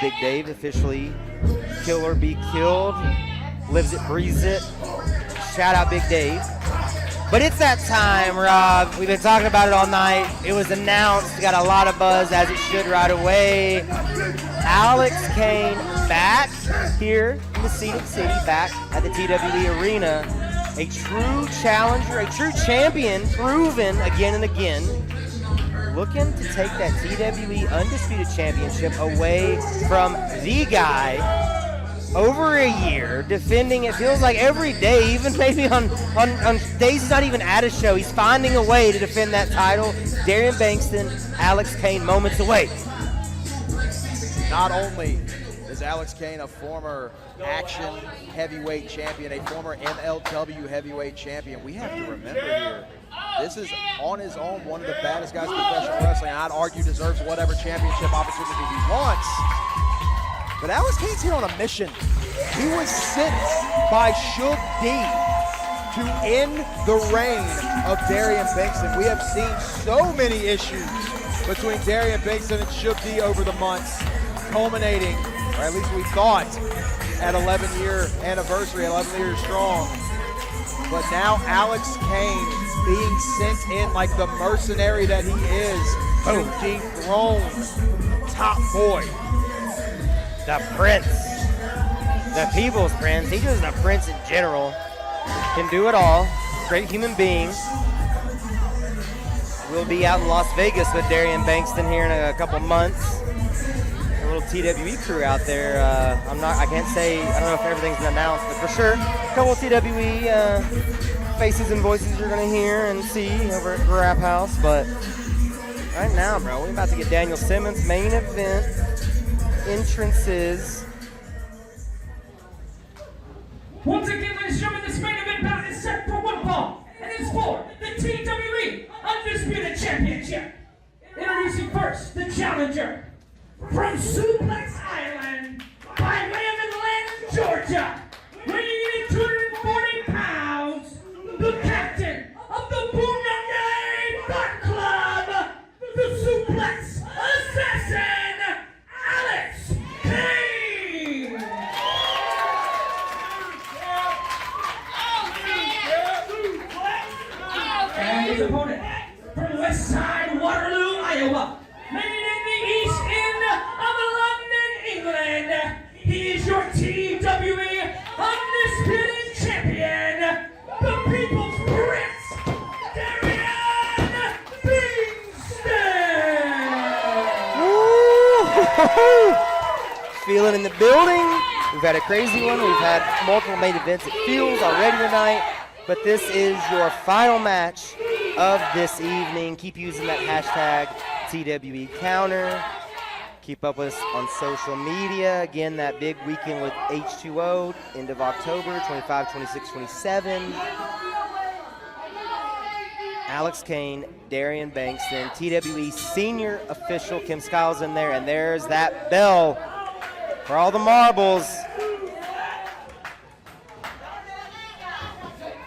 Big Dave, officially kill or be killed. Lives it, breathes it. Shout out Big Dave. But it's that time, Rob. We've been talking about it all night. It was announced. Got a lot of buzz, as it should right away. Alex Kane back here in the Scenic City, back at the TWE Arena. A true challenger, a true champion, proven again and again. Looking to take that TWE Undisputed Championship away from the guy. Over a year, defending, it feels like every day, even maybe on days he's not even at a show, he's finding a way to defend that title. Darien Bengston, Alex Kane, moments away. Not only is Alex Kane a former action heavyweight champion, a former MLW heavyweight champion, we have to remember here, this is on his own one of the baddest guys in professional wrestling, and I'd argue deserves whatever championship opportunity he wants. But Alex Kane's here on a mission. He was sent by Shug D to end the reign of Darien Bengston. We have seen so many issues between Darien Bengston and Shug D over the months, culminating, or at least we thought, at 11-year anniversary, 11 years strong. But now Alex Kane being sent in like the mercenary that he is to dethrone Top Boy. The Prince, the People's Prince. He just a prince in general. Can do it all. Great human being. We'll be out in Las Vegas with Darien Bengston here in a couple months. A little TWE crew out there. I can't say, I don't know if everything's been announced, but for sure, a couple of TWE faces and voices you're gonna hear and see over at Rap House. But right now, bro, we're about to get Daniel Simmons' main event entrances. Once again, ladies and gentlemen, this main event bout is set for one fall, and it's for the TWE Undisputed Championship. Introducing first the challenger from Suplex Island, by way of Atlanta, Georgia, weighing in 240 pounds, the captain of the Boonayay Butt Club, the Suplex Assassin, Alex Kane! And his opponent from West Side, Waterloo, Iowa, making in the East End of London, England, he is your TWE Undisputed Champion, the People's Prince, Darien Bengston! Feeling in the building. We've had a crazy one. We've had multiple main events. It feels already tonight, but this is your final match of this evening. Keep using that hashtag TWE Counter. Keep up with us on social media. Again, that big weekend with H2O, end of October, 25, 26, 27. Alex Kane, Darien Bengston, TWE senior official. Kim Skiles in there, and there's that bell for all the marbles.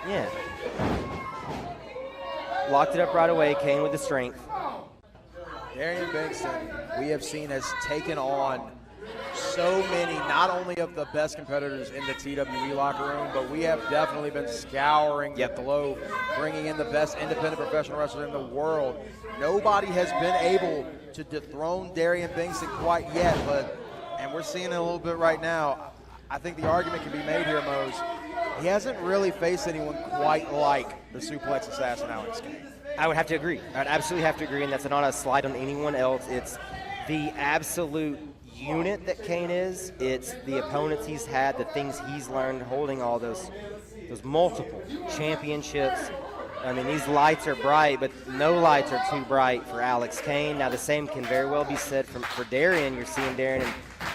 Yeah. Locked it up right away, Kane with the strength. Darien Bengston, we have seen, has taken on so many, not only of the best competitors in the TWE locker room, but we have definitely been scouring the globe, bringing in the best independent professional wrestler in the world. Nobody has been able to dethrone Darien Bengston quite yet, and we're seeing it a little bit right now. I think the argument can be made here, Mose. He hasn't really faced anyone quite like the Suplex Assassin, Alex Kane. I would have to agree. I'd absolutely have to agree, and that's not a slight on anyone else. It's the absolute unit that Kane is. It's the opponents he's had, the things he's learned, holding all those multiple championships. I mean, these lights are bright, but no lights are too bright for Alex Kane. Now, the same can very well be said for Darien. You're seeing Darien in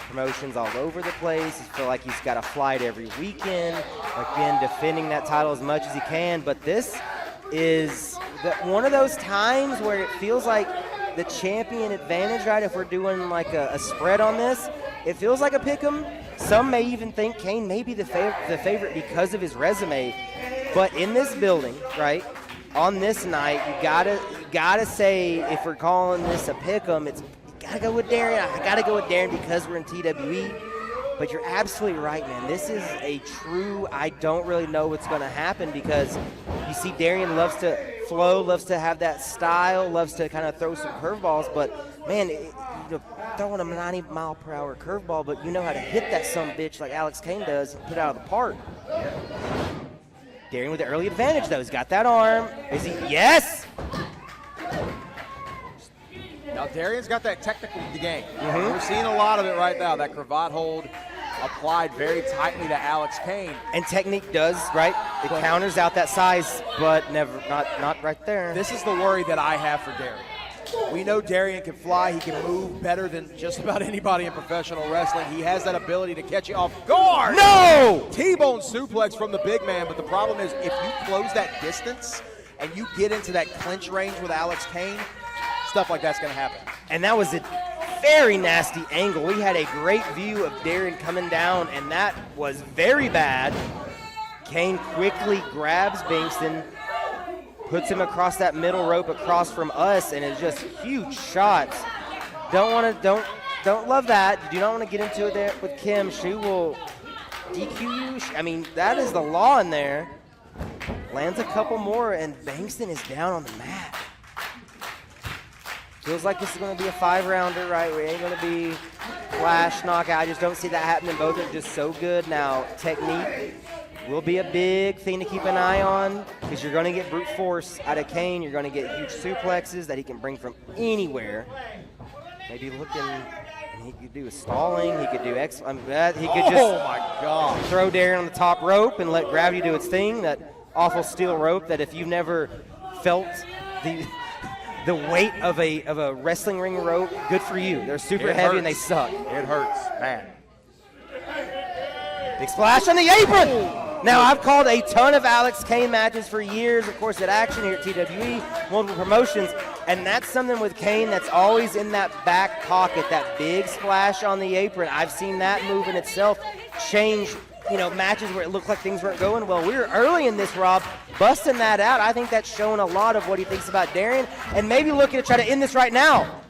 promotions all over the place. You feel like he's got a flight every weekend, again, defending that title as much as he can. But this is one of those times where it feels like the champion advantage, right? If we're doing like a spread on this, it feels like a pick'em. Some may even think Kane may be the favorite because of his resume. But in this building, right, on this night, you gotta say, if we're calling this a pick'em, it's gotta go with Darien. I gotta go with Darien because we're in TWE. But you're absolutely right, man. This is a true, I don't really know what's going to happen because you see Darien loves to flow, loves to have that style, loves to kind of throw some curveballs. But, man, throwing a 90-mile-per-hour curveball, but you know how to hit that sumbitch like Alex Kane does and put it out of the park. Darien with the early advantage, though. He's got that arm. Is he? Yes! Now, Darien's got that technical game. We're seeing a lot of it right now. That cravat hold applied very tightly to Alex Kane. And technique does, right? It counters out that size, but not right there. This is the worry that I have for Darien. We know Darien can fly. He can move better than just about anybody in professional wrestling. He has that ability to catch you off guard. No! T-bone suplex from the big man, but the problem is if you close that distance and you get into that clinch range with Alex Kane, stuff like that's going to happen. And that was a very nasty angle. We had a great view of Darien coming down, and that was very bad. Kane quickly grabs Bengston, puts him across that middle rope across from us, and it's just huge shots. Don't love that. You do not want to get into it there with Kim. She will DQ you. I mean, that is the law in there. Lands a couple more, and Bengston is down on the mat. Feels like this is going to be a 5-rounder, right? We ain't going to be flash knockout. I just don't see that happening. Both are just so good. Now, technique will be a big thing to keep an eye on because you're going to get brute force out of Kane. You're going to get huge suplexes that he can bring from anywhere. Maybe looking, he could do a stalling. He could do he could just throw Darien on the top rope and let gravity do its thing. That awful steel rope that if you've never felt the weight of a wrestling ring rope, good for you. They're super heavy and they suck. It hurts, man. Big splash on the apron. Now, I've called a ton of Alex Kane matches for years, of course, at Action here at TWE, multiple promotions, and that's something with Kane that's always in that back pocket, that big splash on the apron. I've seen that move in itself change, matches where it looked like things weren't going well. We were early in this, Rob, busting that out. I think that's showing a lot of what he thinks about Darien, and maybe looking to try to end this right now.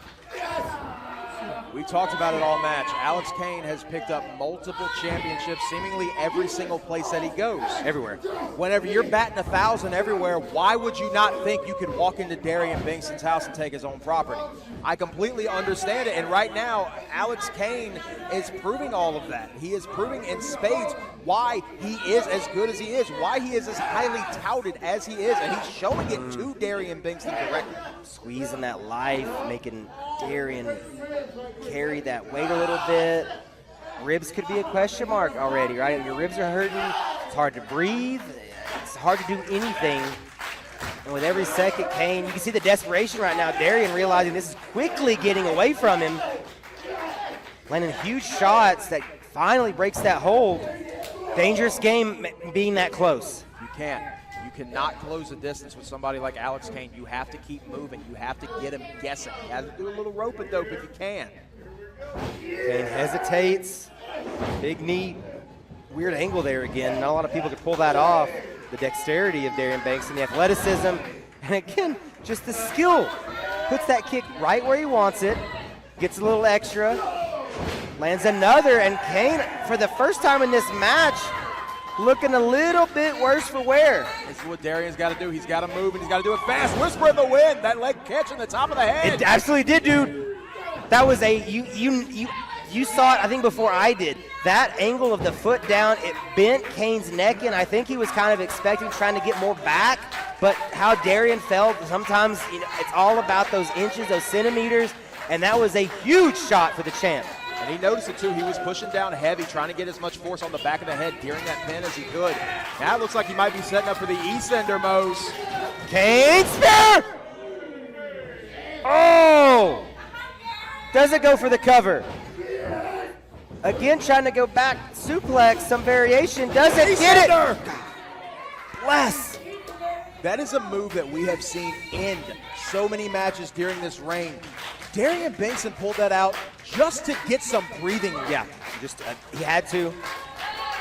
We talked about it all match. Alex Kane has picked up multiple championships seemingly every single place that he goes. Everywhere. Whenever you're batting 1,000 everywhere, why would you not think you could walk into Darien Bengston's house and take his own property? I completely understand it, and right now, Alex Kane is proving all of that. He is proving in spades why he is as good as he is, why he is as highly touted as he is, and he's showing it to Darien Bengston directly. Squeezing that life, making Darien carry that weight a little bit. Ribs could be a question mark already, right? Your ribs are hurting. It's hard to breathe. It's hard to do anything. And with every second, Kane, you can see the desperation right now. Darien realizing this is quickly getting away from him. Landing huge shots that finally breaks that hold. Dangerous game being that close. You can't. You cannot close the distance with somebody like Alex Kane. You have to keep moving. You have to get him guessing. You have to do a little rope-a-dope if you can. Kane hesitates. Big knee. Weird angle there again. Not a lot of people could pull that off. The dexterity of Darien Bengston, the athleticism, and again, just the skill. Puts that kick right where he wants it. Gets a little extra. Lands another, and Kane, for the first time in this match, looking a little bit worse for wear. This is what Darien's got to do. He's got to move, and he's got to do it fast. Whisper in the wind. That leg catch on the top of the head. It absolutely did, dude. That was you saw it, I think, before I did. That angle of the foot down, it bent Kane's neck in. I think he was kind of expecting, trying to get more back, but how Darien felt, sometimes it's all about those inches, those centimeters, and that was a huge shot for the champ. And he noticed it too. He was pushing down heavy, trying to get as much force on the back of the head during that pin as he could. Now it looks like he might be setting up for the Eastender, Mose. Kane spear! Oh! Doesn't go for the cover. Again, trying to go back, suplex, some variation. Doesn't get it. Bless. That is a move that we have seen end so many matches during this reign. Darien Bengston pulled that out just to get some breathing room. Yeah, just he had to.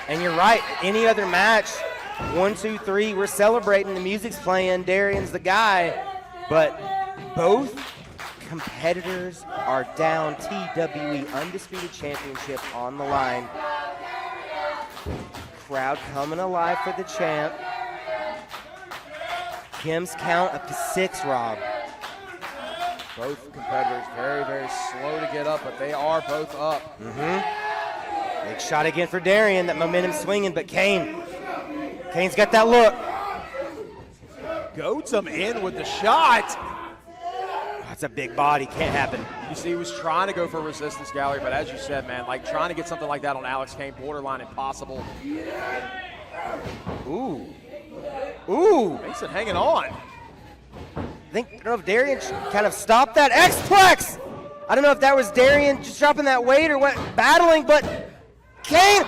And you're right, any other match, 1, 2, 3, we're celebrating, the music's playing, Darien's the guy, but both competitors are down. TWE Undisputed Championship on the line. Crowd coming alive for the champ. Kim's count up to 6, Rob. Both competitors very, very slow to get up, but they are both up. Big shot again for Darien. That momentum swinging, but Kane's got that look. Goads him in with the shot. That's a big body. Can't happen. You see, he was trying to go for resistance gallery, but as you said, man, like trying to get something like that on Alex Kane, borderline impossible. Ooh. Bengston hanging on. I don't know if Darien kind of stopped that X-Plex. I don't know if that was Darien just dropping that weight or what, battling, but Kane,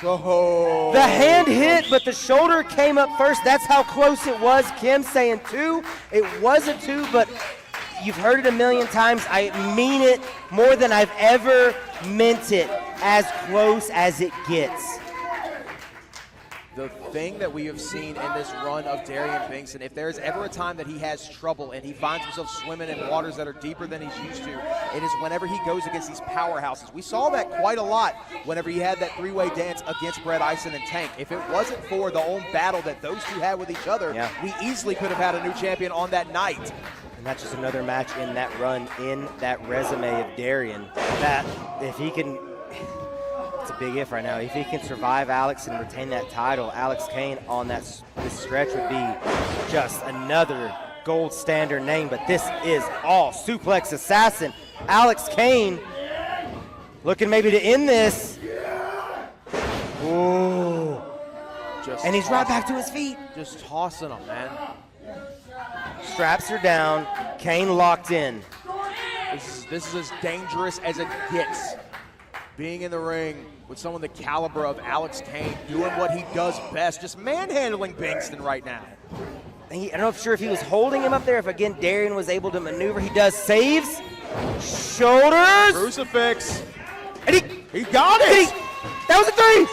the hand hit, but the shoulder came up first. That's how close it was. Kim saying 2. It wasn't 2, but you've heard it a million times. I mean it more than I've ever meant it. As close as it gets. The thing that we have seen in this run of Darien Bengston, if there's ever a time that he has trouble and he finds himself swimming in waters that are deeper than he's used to, it is whenever he goes against these powerhouses. We saw that quite a lot whenever he had that three-way dance against Brett Ison and Tank. If it wasn't for the own battle that those two had with each other, we easily could have had a new champion on that night. And that's just another match in that run, in that resume of Darien, that if he can, it's a big if right now, if he can survive Alex and retain that title, Alex Kane on this stretch would be just another gold standard name, but this is all suplex assassin. Alex Kane looking maybe to end this. Ooh. And he's right back to his feet. Just tossing him, man. Straps are down. Kane locked in. This is as dangerous as it gets. Being in the ring with someone the caliber of Alex Kane, doing what he does best, just manhandling Bengston right now. I don't know if he was holding him up there, if again Darien was able to maneuver. He does saves. Shoulders. Crucifix. And he got it. That was a 3.